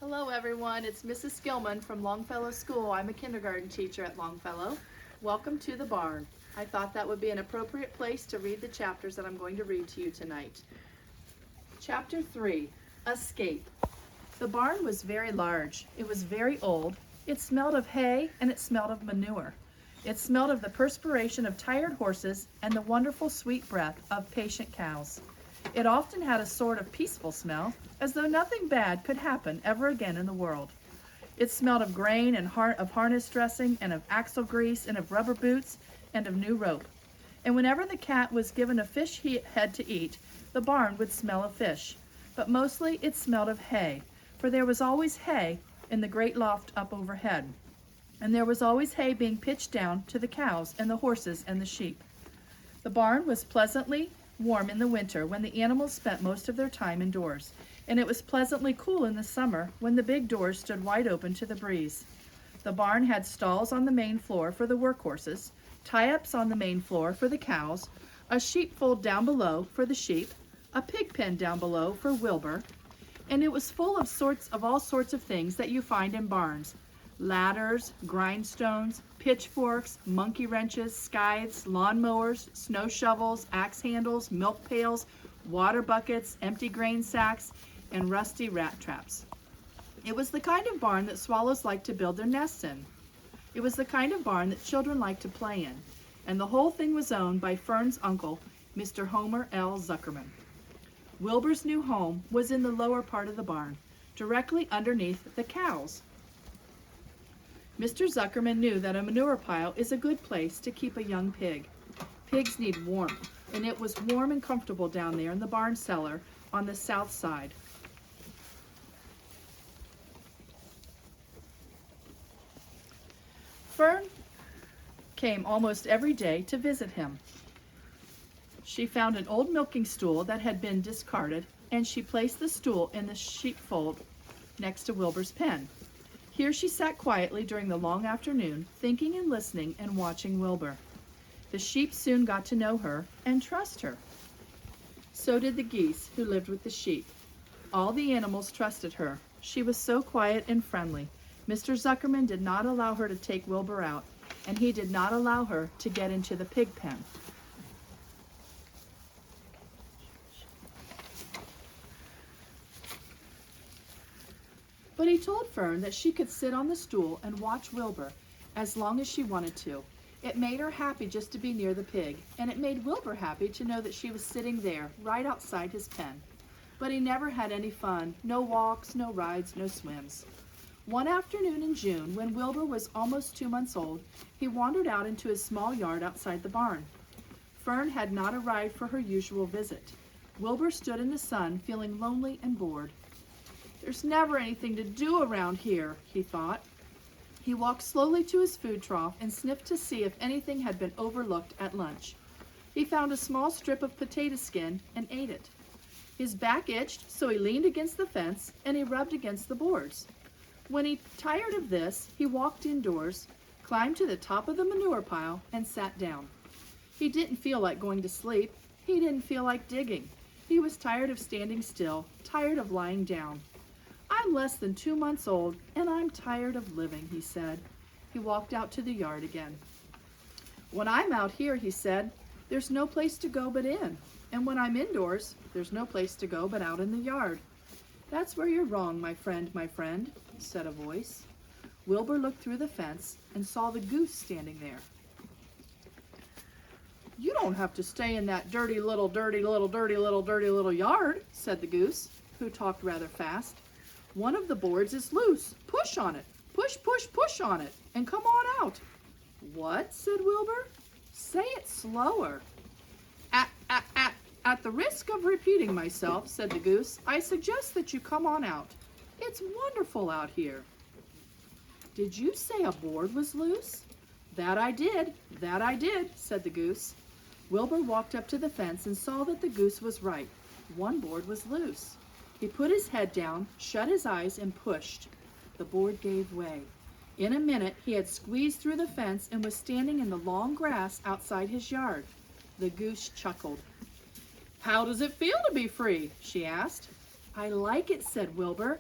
Hello everyone, it's Mrs. Gilman from Longfellow School. I'm a kindergarten teacher at Longfellow. Welcome to the barn. I thought that would be an appropriate place to read the chapters that I'm going to read to you tonight. Chapter 3, Escape. The barn was very large. It was very old. It smelled of hay and it smelled of manure. It smelled of the perspiration of tired horses and the wonderful sweet breath of patient cows. It often had a sort of peaceful smell, as though nothing bad could happen ever again in the world. It smelled of grain and of harness dressing and of axle grease and of rubber boots and of new rope. And whenever the cat was given a fish head to eat, the barn would smell of fish. But mostly it smelled of hay, for there was always hay in the great loft up overhead. And there was always hay being pitched down to the cows and the horses and the sheep. The barn was pleasantly warm in the winter when the animals spent most of their time indoors, and it was pleasantly cool in the summer when the big doors stood wide open to the breeze. The barn had stalls on the main floor for the work horses, tie-ups on the main floor for the cows, a sheepfold down below for the sheep, a pig pen down below for Wilbur, and it was full of all sorts of things that you find in barns: ladders, grindstones, pitchforks, monkey wrenches, scythes, lawnmowers, snow shovels, axe handles, milk pails, water buckets, empty grain sacks, and rusty rat traps. It was the kind of barn that swallows like to build their nests in. It was the kind of barn that children like to play in, and the whole thing was owned by Fern's uncle, Mr. Homer L. Zuckerman. Wilbur's new home was in the lower part of the barn, directly underneath the cows. Mr. Zuckerman knew that a manure pile is a good place to keep a young pig. Pigs need warmth, and it was warm and comfortable down there in the barn cellar on the south side. Fern came almost every day to visit him. She found an old milking stool that had been discarded, and she placed the stool in the sheepfold next to Wilbur's pen. Here she sat quietly during the long afternoon, thinking and listening and watching Wilbur. The sheep soon got to know her and trust her. So did the geese who lived with the sheep. All the animals trusted her. She was so quiet and friendly. Mr. Zuckerman did not allow her to take Wilbur out, and he did not allow her to get into the pig pen. But he told Fern that she could sit on the stool and watch Wilbur as long as she wanted to. It made her happy just to be near the pig, and it made Wilbur happy to know that she was sitting there, right outside his pen. But he never had any fun, no walks, no rides, no swims. One afternoon in June, when Wilbur was almost 2 months old, he wandered out into his small yard outside the barn. Fern had not arrived for her usual visit. Wilbur stood in the sun, feeling lonely and bored. "There's never anything to do around here," he thought. He walked slowly to his food trough and sniffed to see if anything had been overlooked at lunch. He found a small strip of potato skin and ate it. His back itched, so he leaned against the fence and he rubbed against the boards. When he tired of this, he walked indoors, climbed to the top of the manure pile, and sat down. He didn't feel like going to sleep. He didn't feel like digging. He was tired of standing still, tired of lying down. "I'm less than 2 months old, and I'm tired of living," he said. He walked out to the yard again. "When I'm out here," he said, "there's no place to go but in. And when I'm indoors, there's no place to go but out in the yard." "That's where you're wrong, my friend, said a voice. Wilbur looked through the fence and saw the goose standing there. "You don't have to stay in that dirty little yard," said the goose, who talked rather fast. "One of the boards is loose. Push on it. Push, push, push on it, and come on out." "What?" said Wilbur. "Say it slower." At the risk of repeating myself," said the goose, "I suggest that you come on out. It's wonderful out here." "Did you say a board was loose?" That I did, said the goose. Wilbur walked up to the fence and saw that the goose was right. One board was loose. He put his head down, shut his eyes, and pushed. The board gave way. In a minute, he had squeezed through the fence and was standing in the long grass outside his yard. The goose chuckled. "How does it feel to be free?" she asked. "I like it," said Wilbur.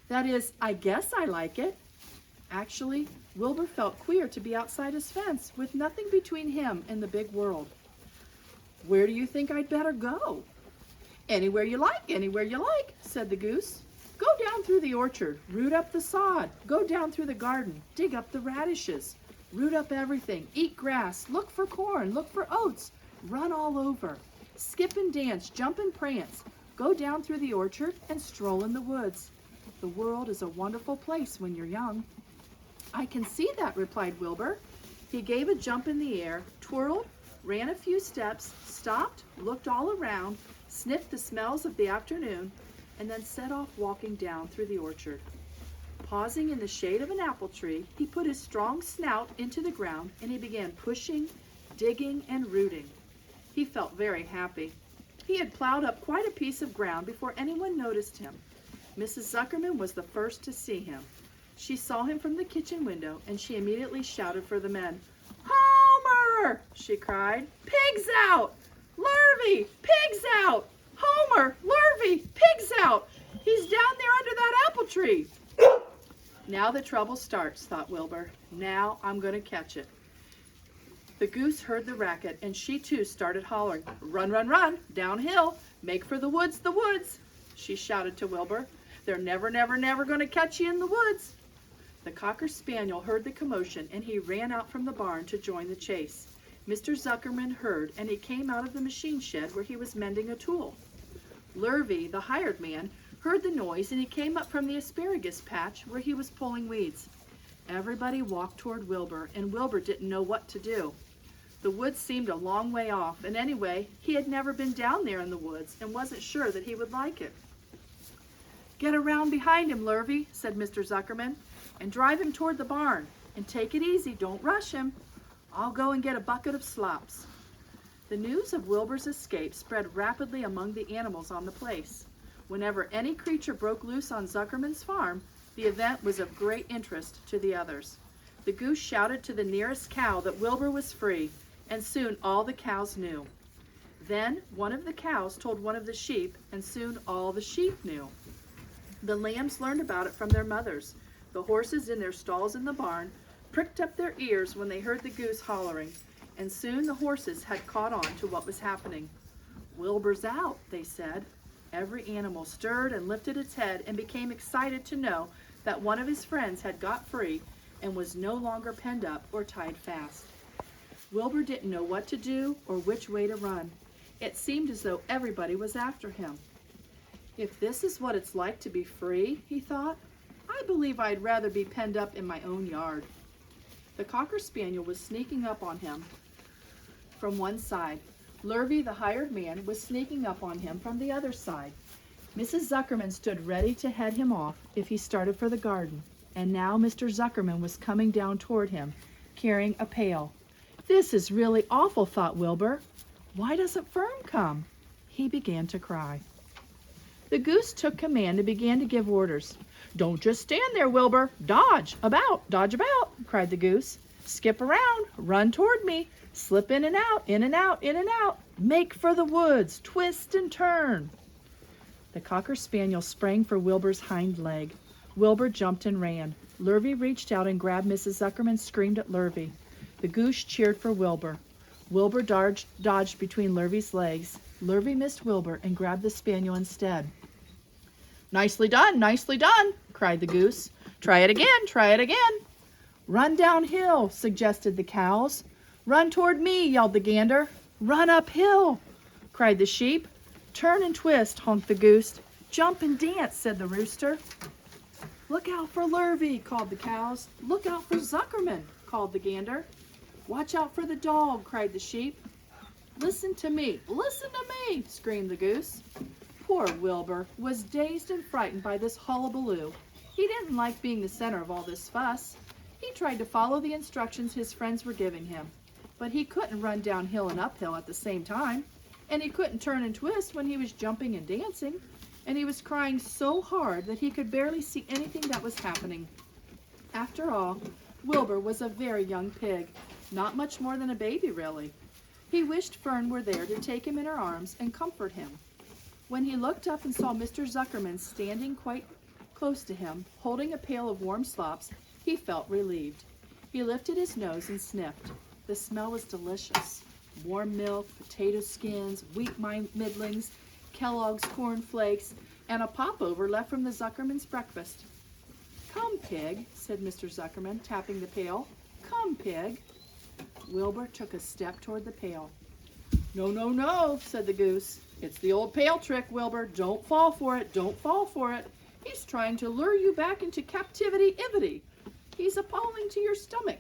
That is, I guess I like it. Actually, Wilbur felt queer to be outside his fence with nothing between him and the big world. Where do you think I'd better go? Anywhere you like, said the goose. Go down through the orchard, root up the sod, go down through the garden, dig up the radishes, root up everything, eat grass, look for corn, look for oats, run all over, skip and dance, jump and prance, go down through the orchard and stroll in the woods. The world is a wonderful place when you're young. I can see that, replied Wilbur. He gave a jump in the air, twirled, ran a few steps, stopped, looked all around, sniffed the smells of the afternoon, and then set off walking down through the orchard. Pausing in the shade of an apple tree, he put his strong snout into the ground and he began pushing, digging, and rooting. He felt very happy. He had plowed up quite a piece of ground before anyone noticed him. Mrs. Zuckerman was the first to see him. She saw him from the kitchen window and she immediately shouted for the men. "Homer!" she cried. "Pigs out! Lurvy! Pigs out! Homer! Lurvy! Pigs out! He's down there under that apple tree!" Now the trouble starts, thought Wilbur. Now I'm going to catch it. The goose heard the racket and she too started hollering. "Run, run, run! Downhill! Make for the woods, the woods!" she shouted to Wilbur. "They're never, never, never going to catch you in the woods." The Cocker Spaniel heard the commotion and he ran out from the barn to join the chase. Mr. Zuckerman heard and he came out of the machine shed where he was mending a tool. Lurvy, the hired man, heard the noise and he came up from the asparagus patch where he was pulling weeds. Everybody walked toward Wilbur and Wilbur didn't know what to do. The woods seemed a long way off, and anyway, he had never been down there in the woods and wasn't sure that he would like it. "Get around behind him, Lurvy," said Mr. Zuckerman, "and drive him toward the barn. And take it easy, don't rush him. I'll go and get a bucket of slops." The news of Wilbur's escape spread rapidly among the animals on the place. Whenever any creature broke loose on Zuckerman's farm, the event was of great interest to the others. The goose shouted to the nearest cow that Wilbur was free, and soon all the cows knew. Then one of the cows told one of the sheep, and soon all the sheep knew. The lambs learned about it from their mothers. The horses in their stalls in the barn pricked up their ears when they heard the goose hollering, and soon the horses had caught on to what was happening. "Wilbur's out," they said. Every animal stirred and lifted its head and became excited to know that one of his friends had got free and was no longer penned up or tied fast. Wilbur didn't know what to do or which way to run. It seemed as though everybody was after him. "If this is what it's like to be free," he thought, "I believe I'd rather be penned up in my own yard." The Cocker Spaniel was sneaking up on him from one side. Lurvy, the hired man, was sneaking up on him from the other side. Mrs. Zuckerman stood ready to head him off if he started for the garden, and now Mr. Zuckerman was coming down toward him, carrying a pail. "This is really awful," thought Wilbur. "Why doesn't Fern come?" He began to cry. The goose took command and began to give orders. "Don't just stand there, Wilbur. Dodge about, cried the goose. "Skip around, run toward me, slip in and out, in and out, in and out. Make for the woods, twist and turn." The Cocker Spaniel sprang for Wilbur's hind leg. Wilbur jumped and ran. Lurvy reached out and grabbed Mrs. Zuckerman and screamed at Lurvy. The goose cheered for Wilbur. Wilbur dodged between Lurvy's legs. Lurvy missed Wilbur and grabbed the spaniel instead. Nicely done, cried the goose. Try it again. "Run downhill," suggested the cows. "Run toward me," yelled the gander. "Run uphill," cried the sheep. "Turn and twist," honked the goose. "Jump and dance," said the rooster. "Look out for Lurvy," called the cows. "Look out for Zuckerman," called the gander. "Watch out for the dog," cried the sheep. Listen to me, screamed the goose. Poor Wilbur was dazed and frightened by this hullabaloo. He didn't like being the center of all this fuss. He tried to follow the instructions his friends were giving him, but he couldn't run downhill and uphill at the same time, and he couldn't turn and twist when he was jumping and dancing, and he was crying so hard that he could barely see anything that was happening. After all, Wilbur was a very young pig, not much more than a baby, really. He wished Fern were there to take him in her arms and comfort him. When he looked up and saw Mr. Zuckerman standing quite Close to him, holding a pail of warm slops, he felt relieved. He lifted his nose and sniffed. The smell was delicious. Warm milk, potato skins, wheat middlings, Kellogg's corn flakes, and a popover left from the Zuckerman's breakfast. "Come, Pig," said Mr. Zuckerman, tapping the pail. "Come, Pig." Wilbur took a step toward the pail. "No, no, no," said the goose. "It's the old pail trick, Wilbur. Don't fall for it. Don't fall for it. He's trying to lure you back into captivity-ivity. He's appealing to your stomach.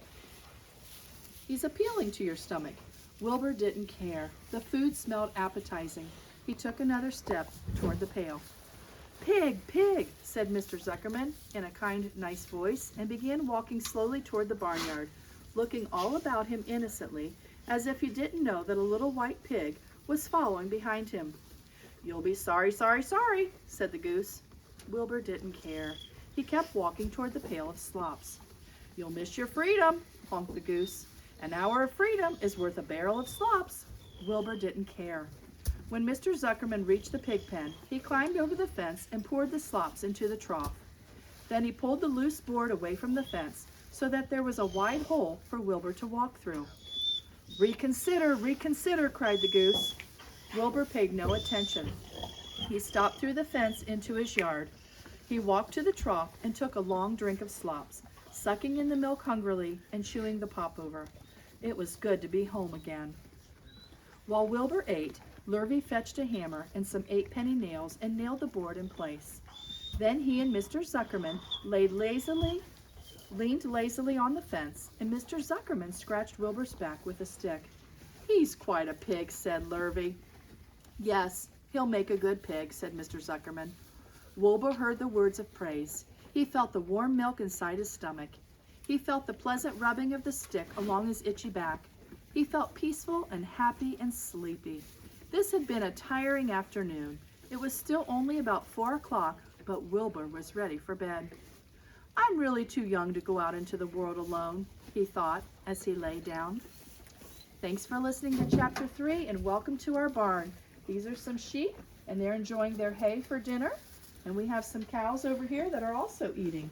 Wilbur didn't care. The food smelled appetizing. He took another step toward the pail. "Pig, Pig," said Mr. Zuckerman in a kind, nice voice, and began walking slowly toward the barnyard, looking all about him innocently, as if he didn't know that a little white pig was following behind him. "You'll be sorry, sorry, sorry," said the goose. Wilbur didn't care. He kept walking toward the pail of slops. "You'll miss your freedom," honked the goose. "An hour of freedom is worth a barrel of slops." Wilbur didn't care. When Mr. Zuckerman reached the pig pen, he climbed over the fence and poured the slops into the trough. Then he pulled the loose board away from the fence so that there was a wide hole for Wilbur to walk through. "Reconsider, reconsider," cried the goose. Wilbur paid no attention. He stopped through the fence into his yard. He walked to the trough and took a long drink of slops, sucking in the milk hungrily and chewing the popover. It was good to be home again. While Wilbur ate, Lurvy fetched a hammer and some 8-penny nails and nailed the board in place. Then he and Mr. Zuckerman leaned lazily on the fence, and Mr. Zuckerman scratched Wilbur's back with a stick. "He's quite a pig," said Lurvy. "Yes, he'll make a good pig," said Mr. Zuckerman. Wilbur heard the words of praise. He felt the warm milk inside his stomach. He felt the pleasant rubbing of the stick along his itchy back. He felt peaceful and happy and sleepy. This had been a tiring afternoon. It was still only about 4 o'clock, but Wilbur was ready for bed. "I'm really too young to go out into the world alone," he thought as he lay down. Thanks for listening to Chapter 3, and welcome to our barn. These are some sheep, and they're enjoying their hay for dinner. And we have some cows over here that are also eating.